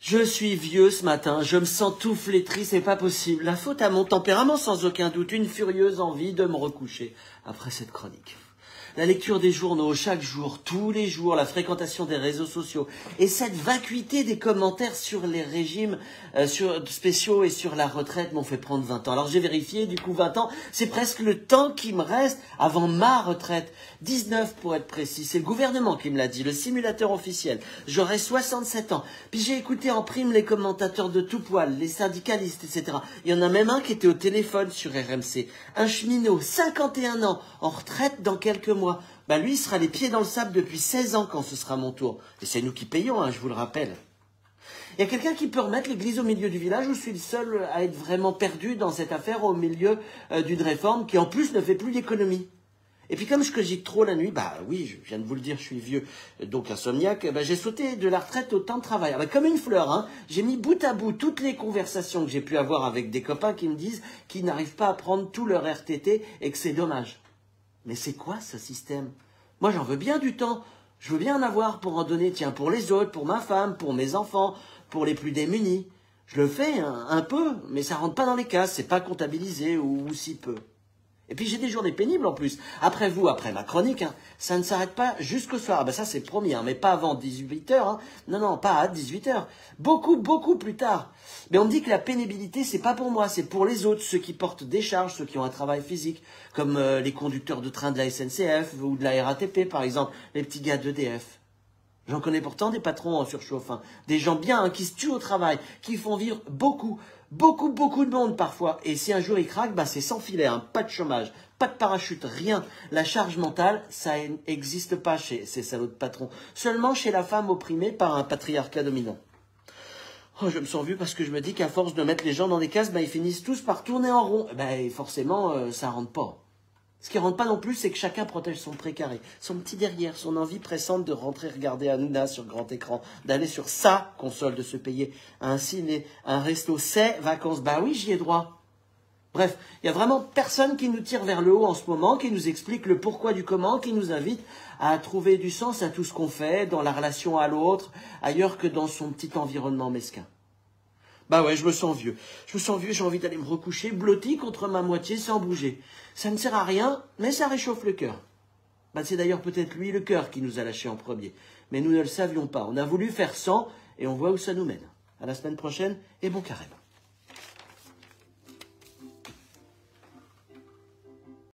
Je suis vieux ce matin, je me sens tout flétri, c'est pas possible. La faute à mon tempérament sans aucun doute, une furieuse envie de me recoucher après cette chronique. La lecture des journaux, chaque jour, tous les jours, la fréquentation des réseaux sociaux et cette vacuité des commentaires sur les régimes spéciaux et sur la retraite m'ont fait prendre 20 ans. Alors j'ai vérifié, du coup 20 ans, c'est presque le temps qui me reste avant ma retraite. 19 pour être précis, c'est le gouvernement qui me l'a dit, le simulateur officiel. J'aurai 67 ans. Puis j'ai écouté en prime les commentateurs de tout poil, les syndicalistes, etc. Il y en a même un qui était au téléphone sur RMC. Un cheminot, 51 ans, en retraite dans quelques mois. Bah lui, il sera les pieds dans le sable depuis 16 ans quand ce sera mon tour. Et c'est nous qui payons, hein, je vous le rappelle. Il y a quelqu'un qui peut remettre l'église au milieu du village ou je suis le seul à être vraiment perdu dans cette affaire au milieu d'une réforme qui en plus ne fait plus d'économie. Et puis comme je cogite trop la nuit, bah oui, je viens de vous le dire, je suis vieux, donc insomniaque, bah, j'ai sauté de la retraite au temps de travail. Ah bah, comme une fleur, hein, j'ai mis bout à bout toutes les conversations que j'ai pu avoir avec des copains qui me disent qu'ils n'arrivent pas à prendre tout leur RTT et que c'est dommage. Mais c'est quoi ce système? Moi j'en veux bien du temps, je veux bien en avoir pour en donner, tiens, pour les autres, pour ma femme, pour mes enfants, pour les plus démunis. Je le fais un peu, mais ça rentre pas dans les cases, c'est pas comptabilisé ou si peu. Et puis j'ai des journées pénibles en plus. Après vous, après ma chronique, hein, ça ne s'arrête pas jusqu'au soir. Ah ben ça c'est promis, hein, mais pas avant 18 h. Hein. Non, pas à 18 h. Beaucoup plus tard. Mais on me dit que la pénibilité, c'est pas pour moi, c'est pour les autres, ceux qui portent des charges, ceux qui ont un travail physique, comme les conducteurs de train de la SNCF ou de la RATP par exemple, les petits gars d'EDF. J'en connais pourtant des patrons en surchauffe, hein. Des gens bien hein, qui se tuent au travail, qui font vivre beaucoup de monde parfois. Et si un jour ils craquent, bah c'est sans filet, hein, pas de chômage, pas de parachute, rien. La charge mentale, ça n'existe pas chez ces salauds de patrons. Seulement chez la femme opprimée par un patriarcat dominant. Oh, je me sens vieux parce que je me dis qu'à force de mettre les gens dans des cases, bah, ils finissent tous par tourner en rond. Bah, forcément, ça rentre pas. Ce qui rentre pas non plus, c'est que chacun protège son précaré, son petit derrière, son envie pressante de rentrer regarder Hanouna sur grand écran, d'aller sur sa console, de se payer un ciné, un resto, ses vacances. Bah oui, j'y ai droit. Bref, il y a vraiment personne qui nous tire vers le haut en ce moment, qui nous explique le pourquoi du comment, qui nous invite à trouver du sens à tout ce qu'on fait, dans la relation à l'autre, ailleurs que dans son petit environnement mesquin. Bah ouais, je me sens vieux, j'ai envie d'aller me recoucher, blotti contre ma moitié sans bouger. Ça ne sert à rien, mais ça réchauffe le cœur. Bah c'est d'ailleurs peut-être lui le cœur qui nous a lâchés en premier. Mais nous ne le savions pas, on a voulu faire sans et on voit où ça nous mène. À la semaine prochaine et bon carême.